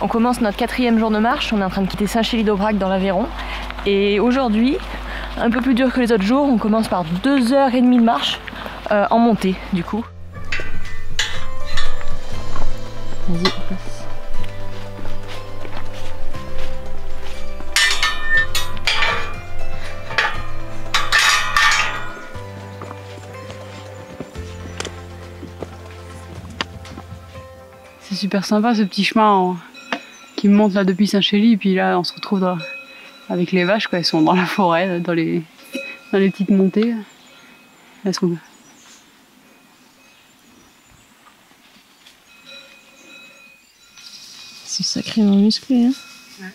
On commence notre 4e jour de marche, on est en train de quitter Saint-Chély-d'Aubrac dans l'Aveyron. Et aujourd'hui, un peu plus dur que les autres jours, on commence par 2h30 de marche en montée du coup. Vas-y, passe. C'est super sympa ce petit chemin qui monte là depuis Saint-Chély, et puis là on se retrouve avec les vaches, quoi. Elles sont dans la forêt, dans les petites montées. Elles sont... C'est sacrément musclé, hein. Ouais.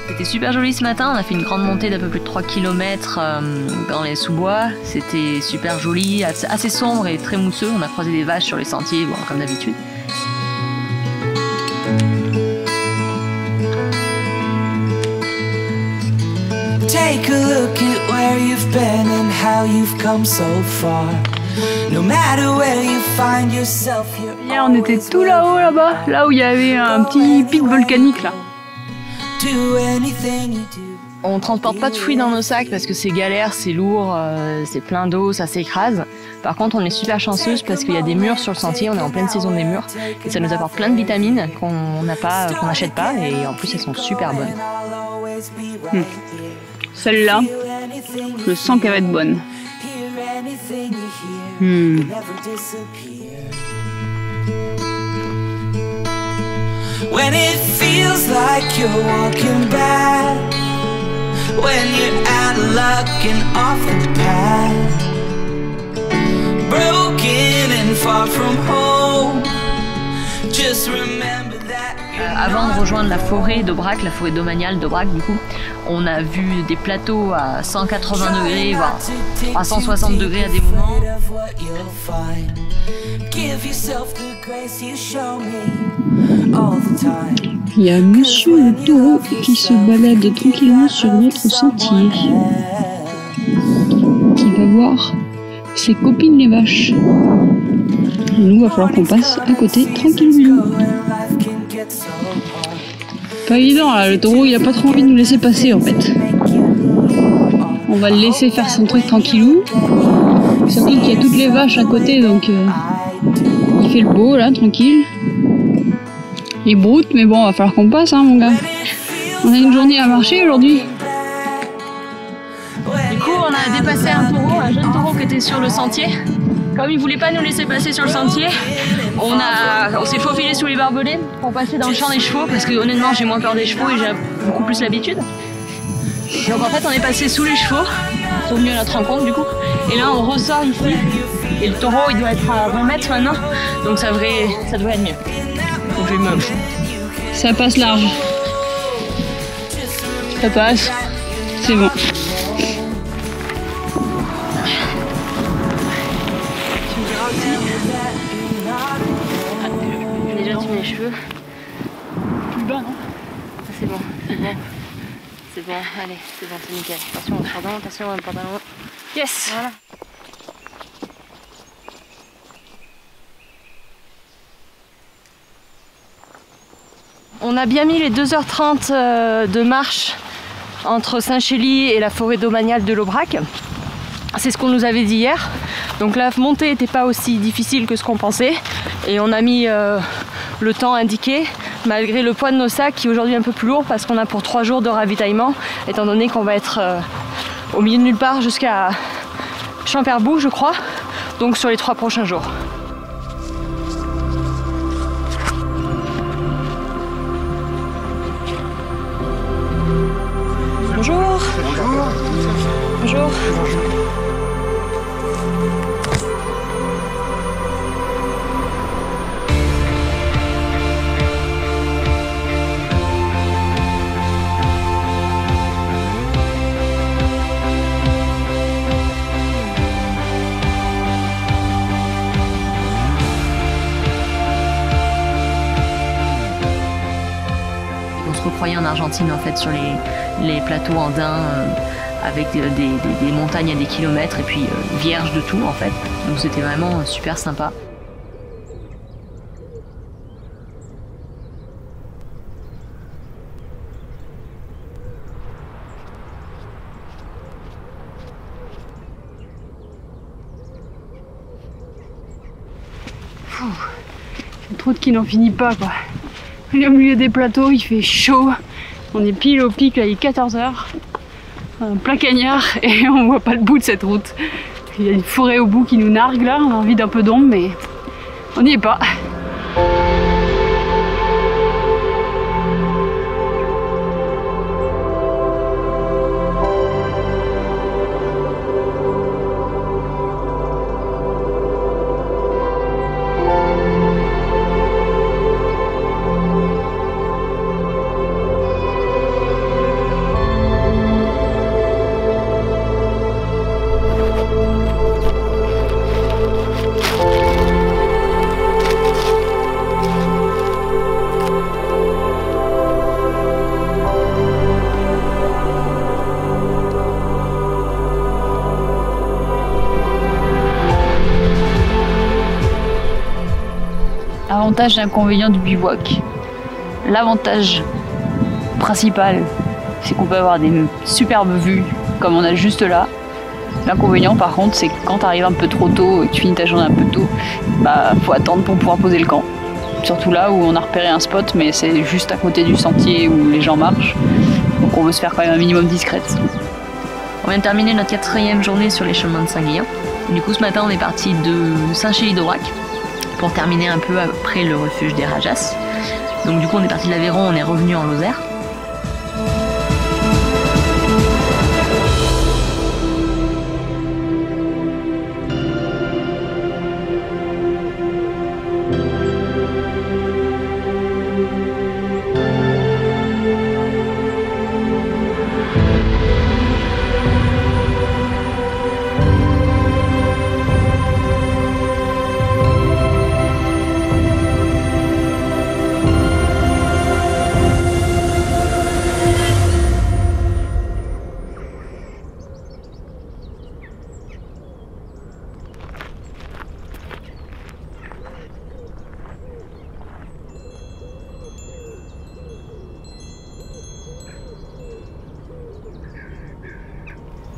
C'était super joli ce matin, on a fait une grande montée d'à peu plus de 3 km dans les sous-bois. C'était super joli, assez sombre et très mousseux. On a croisé des vaches sur les sentiers, bon, comme d'habitude. Take a look at where you've been and how you've come so far. No matter where you find yourself, hier on était tout là-haut, là-bas, là où il y avait un petit pic volcanique là. On transporte pas de fruits dans nos sacs parce que c'est galère, c'est lourd, c'est plein d'eau, ça s'écrase. Par contre, on est super chanceuse parce qu'il y a des mûres sur le sentier, on est en pleine saison des mûres et ça nous apporte plein de vitamines qu'on n'achète pas et en plus elles sont super bonnes. Celle-là, je sens qu'elle va être bonne. When it feels like you're walking back, when you're out of luck and off the path, broken and far from home, just remember that. Avant de rejoindre la forêt d'Aubrac, la forêt domaniale d'Aubrac du coup, on a vu des plateaux à 180 degrés, voire à 160 degrés à des moments. Il y a monsieur le taureau qui se balade tranquillement sur notre sentier, qui va voir ses copines les vaches. Et nous, il va falloir qu'on passe à côté tranquillement. Pas évident là, le taureau il a pas trop envie de nous laisser passer en fait. On va le laisser faire son truc tranquillou. Surtout qu'il y a toutes les vaches à côté, donc il fait le beau là, tranquille. Il broute, mais bon, va falloir qu'on passe, hein, mon gars. On a une journée à marcher aujourd'hui. Du coup, on a dépassé un jeune taureau qui était sur le sentier. Comme il voulait pas nous laisser passer sur le sentier, on s'est faufilé sous les barbelés pour passer dans le champ des chevaux parce que honnêtement, j'ai moins peur des chevaux et j'ai beaucoup plus l'habitude. Donc en fait, on est passé sous les chevaux, ils sont venus à notre rencontre du coup. Et là, on ressort ici. Et le taureau, il doit être à 20 mètres maintenant, donc ça devrait être mieux. Donc je vais me... Ça passe large. Ça passe. C'est bon. Tu me diras aussi. J'ai déjà tué mes cheveux. Plus bas, non? C'est bon, c'est bon. C'est bon, allez, c'est bon, c'est nickel. Attention au pantalon, attention au pantalon. Yes! Voilà. On a bien mis les 2h30 de marche entre Saint-Chély et la forêt domaniale de l'Aubrac. C'est ce qu'on nous avait dit hier. Donc la montée n'était pas aussi difficile que ce qu'on pensait. Et on a mis le temps indiqué, malgré le poids de nos sacs qui est aujourd'hui un peu plus lourd parce qu'on a pour 3 jours de ravitaillement, étant donné qu'on va être au milieu de nulle part jusqu'à Champerbou, je crois. Donc sur les 3 prochains jours. Bonjour. Bonjour. Bonjour. On se recroyait en Argentine en fait sur les plateaux andins avec des montagnes à des kilomètres et puis vierge de tout en fait. Donc c'était vraiment super sympa. Trop de qui n'en finit pas quoi. On est au milieu des plateaux, il fait chaud. On est pile au pic, là il est 14h. Un plein cagnard et on voit pas le bout de cette route. Il y a une forêt au bout qui nous nargue là, on a envie d'un peu d'ombre mais on n'y est pas. Avantage et inconvénient du bivouac. L'avantage principal, c'est qu'on peut avoir des superbes vues comme on a juste là. L'inconvénient par contre, c'est que quand tu arrives un peu trop tôt et que tu finis ta journée un peu tôt, bah faut attendre pour pouvoir poser le camp. Surtout là où on a repéré un spot, mais c'est juste à côté du sentier où les gens marchent. Donc on veut se faire quand même un minimum discrète. On vient de terminer notre 4e journée sur les chemins de Saint-Guillen. Du coup ce matin on est parti de Saint-Chély-d'Aubrac pour terminer un peu après le refuge des Rajas. Donc du coup on est parti de l'Aveyron, on est revenu en Lozère.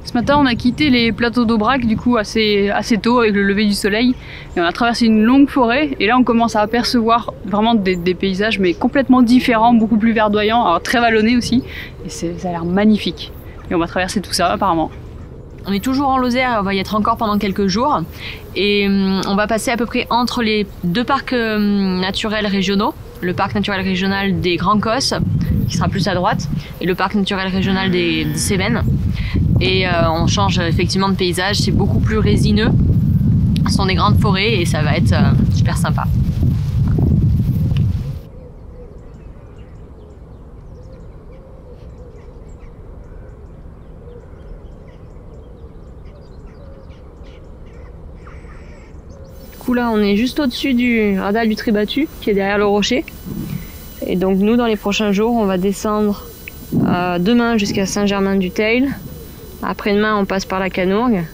Ce matin on a quitté les plateaux d'Aubrac du coup assez tôt avec le lever du soleil et on a traversé une longue forêt et là on commence à apercevoir vraiment des paysages mais complètement différents, beaucoup plus verdoyants, alors très vallonnés aussi et ça a l'air magnifique et on va traverser tout ça apparemment. On est toujours en Lozère, on va y être encore pendant quelques jours et on va passer à peu près entre les deux parcs naturels régionaux, le parc naturel régional des Grands Cosses qui sera plus à droite et le parc naturel régional des Cévennes. Et on change effectivement de paysage, c'est beaucoup plus résineux, ce sont des grandes forêts et ça va être super sympa. Du coup là on est juste au-dessus du radal du Tribattu qui est derrière le rocher. Et donc nous dans les prochains jours on va descendre demain jusqu'à Saint-Germain-du-Teil. Après-demain, on passe par la Canourgue.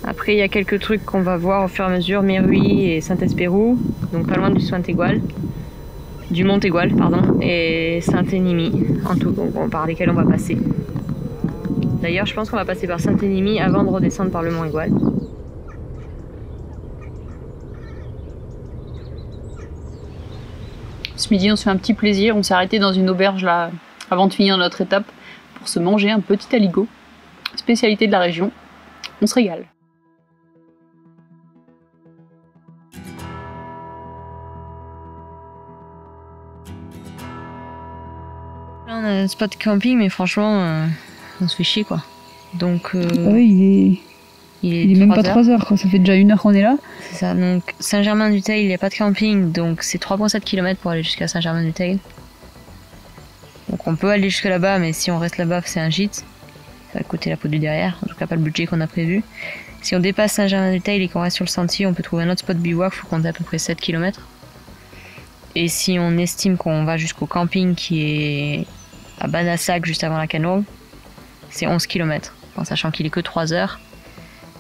Après, il y a quelques trucs qu'on va voir au fur et à mesure, Méruy et Saint-Espérou, donc pas loin du Mont-Égual, pardon, et Saint-Énimie, en tout, donc, par lesquels on va passer. D'ailleurs, je pense qu'on va passer par Saint-Énimie avant de redescendre par le Mont-Égual. Ce midi, on se fait un petit plaisir, on s'est arrêté dans une auberge là, avant de finir notre étape, pour se manger un petit aligot. Spécialité de la région, on se régale. Là on a un spot camping mais franchement on se fait chier quoi. Donc oui, il est même pas 3 heures quoi, ça fait déjà 1 heure qu'on est là. C'est ça, donc Saint-Germain-du-Teil il n'y a pas de camping donc c'est 3,7 km pour aller jusqu'à Saint-Germain-du-Teil. Donc on peut aller jusque là-bas mais si on reste là-bas c'est un gîte. Ça va coûter la peau du derrière, en tout cas pas le budget qu'on a prévu. Si on dépasse Saint-Germain-du-Teil et qu'on reste sur le sentier, on peut trouver un autre spot bivouac, il faut compter à peu près 7 km. Et si on estime qu'on va jusqu'au camping qui est à Banassac juste avant la Canourgue, c'est 11 km. en sachant qu'il est que 3 heures,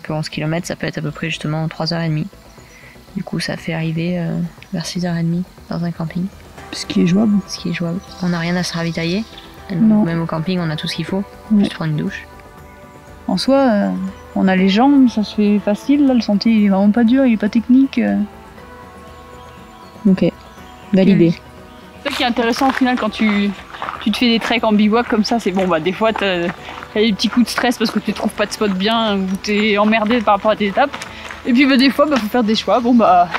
que 11 km ça peut être à peu près justement 3h30. Du coup ça fait arriver vers 6h30 dans un camping. Ce qui est jouable. Ce qui est jouable. On n'a rien à se ravitailler. Non. Même au camping on a tout ce qu'il faut, juste prendre une douche. En soi, on a les jambes, ça se fait facile, là, le sentier il est vraiment pas dur, il est pas technique. Ok, validé. C'est ça qui est intéressant au final quand tu te fais des treks en bivouac comme ça, c'est bon, bah des fois t'as des petits coups de stress parce que tu trouves pas de spot bien ou t'es emmerdé par rapport à tes étapes. Et puis bah, des fois, bah, faut faire des choix. Bon bah,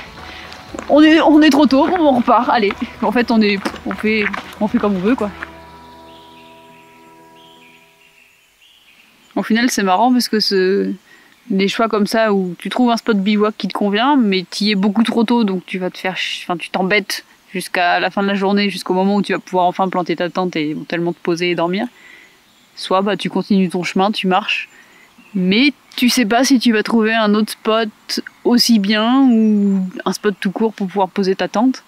on est trop tôt, on repart, allez. En fait, on fait comme on veut quoi. Au final, c'est marrant parce que des choix comme ça où tu trouves un spot bivouac qui te convient, mais tu y es beaucoup trop tôt, donc tu t'embêtes jusqu'à la fin de la journée, jusqu'au moment où tu vas pouvoir enfin planter ta tente et éventuellement te poser et dormir. Soit bah, tu continues ton chemin, tu marches, mais tu sais pas si tu vas trouver un autre spot aussi bien ou un spot tout court pour pouvoir poser ta tente.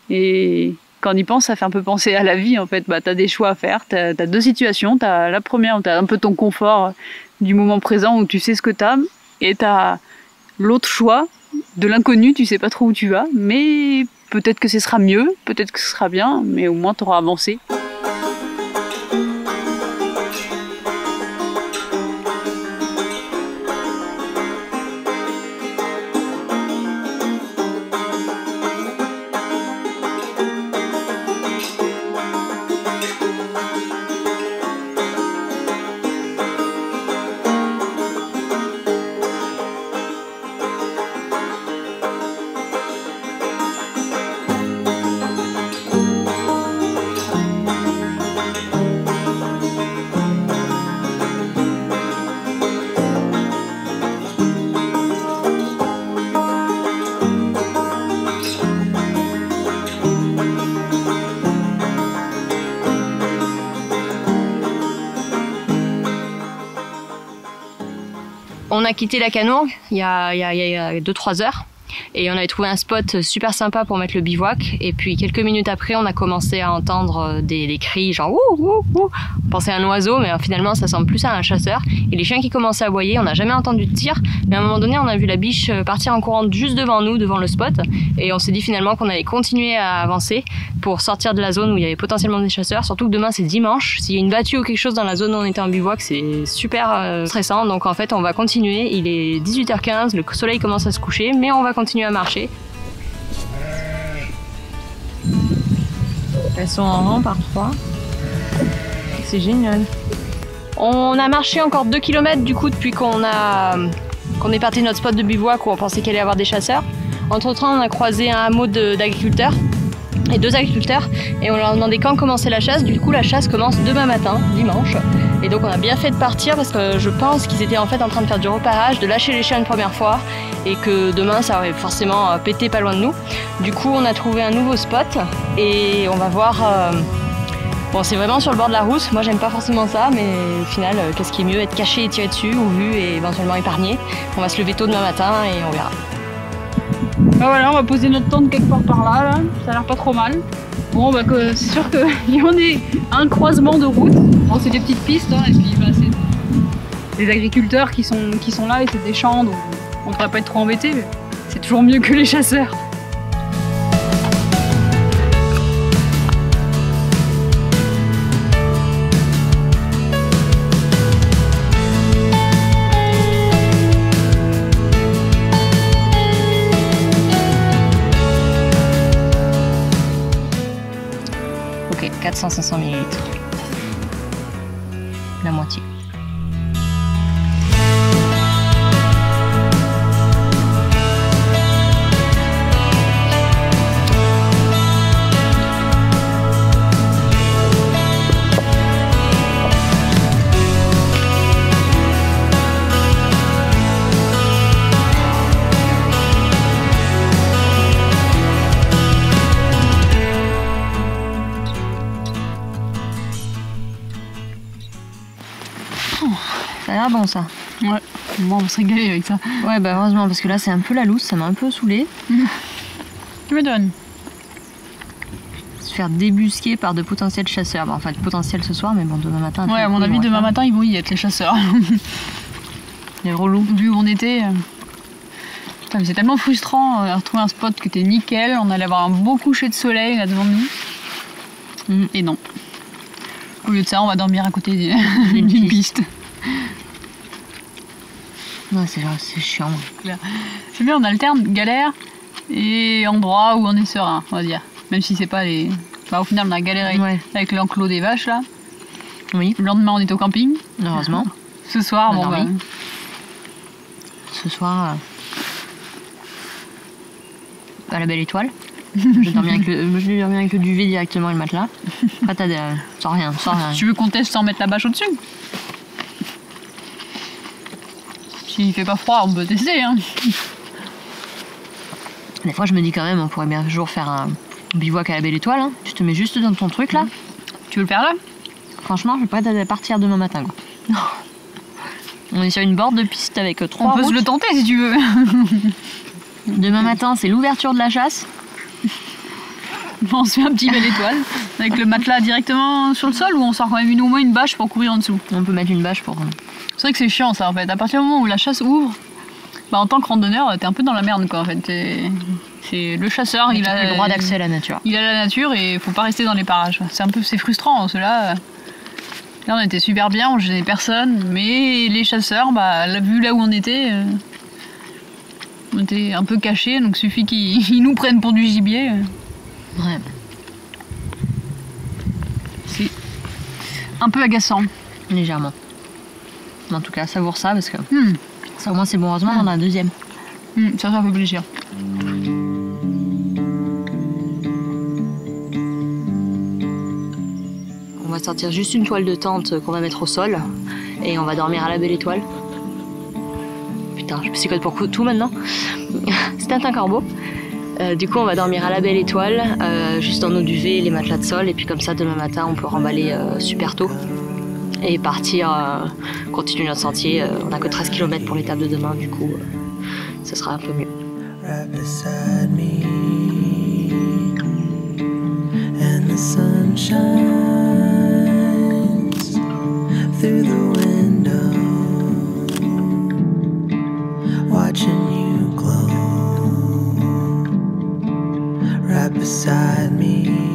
Et quand on y pense, ça fait un peu penser à la vie en fait. Bah, t'as des choix à faire, t'as deux situations. T'as la première où t'as un peu ton confort du moment présent où tu sais ce que t'as, et t'as l'autre choix de l'inconnu, tu sais pas trop où tu vas, mais peut-être que ce sera mieux, peut-être que ce sera bien, mais au moins t'auras avancé. On a quitté la Canourgue il y a 2-3 heures et on avait trouvé un spot super sympa pour mettre le bivouac, et puis quelques minutes après on a commencé à entendre des cris genre ouh ouh ouh. On pensait à un oiseau, mais finalement ça semble plus à un chasseur, et les chiens qui commençaient à aboyer. On n'a jamais entendu de tir, mais à un moment donné on a vu la biche partir en courant juste devant nous, devant le spot, et on s'est dit finalement qu'on allait continuer à avancer pour sortir de la zone où il y avait potentiellement des chasseurs, surtout que demain c'est dimanche. S'il y a une battue ou quelque chose dans la zone où on était en bivouac, c'est super stressant, donc en fait on va continuer. Il est 18h15, le soleil commence à se coucher, mais on va continuer à marcher. Elles sont en rang par 3. C'est génial. On a marché encore 2 km du coup depuis qu'on est parti de notre spot de bivouac où on pensait qu'il allait y avoir des chasseurs. Entre temps on a croisé un hameau d'agriculteurs et 2 agriculteurs, et on leur a demandé quand commençait la chasse. Du coup la chasse commence demain matin, dimanche, et donc on a bien fait de partir parce que je pense qu'ils étaient en fait en train de faire du reparage, de lâcher les chiens une première fois, et que demain ça aurait forcément pété pas loin de nous. Du coup on a trouvé un nouveau spot et on va voir. Bon, c'est vraiment sur le bord de la route, moi j'aime pas forcément ça, mais au final qu'est-ce qui est mieux, être caché et tiré dessus ou vu et éventuellement épargné. On va se lever tôt demain matin et on verra. Bah voilà, on va poser notre tente quelque part par là, ça a l'air pas trop mal. Bon bah c'est sûr qu'il y en a un croisement de route. Bon, c'est des petites pistes, hein, et puis bah, c'est des agriculteurs qui sont là, et c'est des champs, donc on devrait pas être trop embêtés, mais c'est toujours mieux que les chasseurs. Ok, 400-500 ml. La moitié. Ça a l'air bon ça. Ouais, bon, on va se régaler avec ça. Ouais bah heureusement, parce que là c'est un peu la loose, ça m'a un peu saoulé. Tu me donnes. faire débusquer par de potentiels chasseurs. Bon, enfin, potentiel ce soir, mais bon, demain matin... Ouais, à mon avis, demain matin, ils vont y être, les chasseurs. Les relous. Vu où on était... Putain, mais c'est tellement frustrant de retrouver un spot qui était nickel. On allait avoir un beau coucher de soleil là devant nous. Et non. Au lieu de ça, on va dormir à côté d'une piste. Ouais, c'est chiant. C'est bien, on alterne galère et endroit où on est serein, on va dire. Même si c'est pas les... Bah, au final, on a galéré avec l'enclos des vaches, là. Oui. Le lendemain, on est au camping. Heureusement. Ce soir, bon, bah... Ce soir... à la Belle Étoile. Je dormais avec le duvet directement et le matelas. Après, sans rien. Tu veux qu'on teste sans mettre la bâche au-dessus? S'il fait pas froid, on peut tester, hein. Des fois, je me dis quand même, on pourrait bien un jour faire un bivouac à la Belle Étoile. Hein. Tu te mets juste dans ton truc, là. Tu veux le faire là? Franchement, je suis prête à partir demain matin, quoi. On est sur une borde de piste avec 3 routes. On peut se le tenter, si tu veux. Demain matin, c'est l'ouverture de la chasse. On se fait un petit Belle Étoile avec le matelas directement sur le sol ou on sort quand même au moins une bâche pour courir en dessous? On peut mettre une bâche pour... C'est vrai que c'est chiant ça en fait. À partir du moment où la chasse ouvre, bah, en tant que randonneur, t'es un peu dans la merde quoi en fait. C'est le chasseur, il a le droit d'accès à la nature. Il a la nature et faut pas rester dans les parages. C'est frustrant cela. Là on était super bien, on gênait personne, mais les chasseurs, bah vu là où on était un peu cachés, donc suffit qu'ils nous prennent pour du gibier. Ouais. C'est un peu agaçant. Légèrement. En tout cas, savoure ça parce que ça au moins c'est bon. Heureusement, on en a un deuxième. Ça fait plaisir. On va sortir juste une toile de tente qu'on va mettre au sol et on va dormir à la Belle Étoile. Putain, je psychote pour tout maintenant. C'est un corbeau. Du coup, on va dormir à la Belle Étoile, juste dans nos duvets, les matelas de sol, et puis comme ça, demain matin, on peut remballer super tôt et partir, continuer notre sentier. On n'a que 13 km pour l'étape de demain, du coup, ce sera un peu mieux. Right beside me, and the sun shines through the window, watching you glow. Right beside me.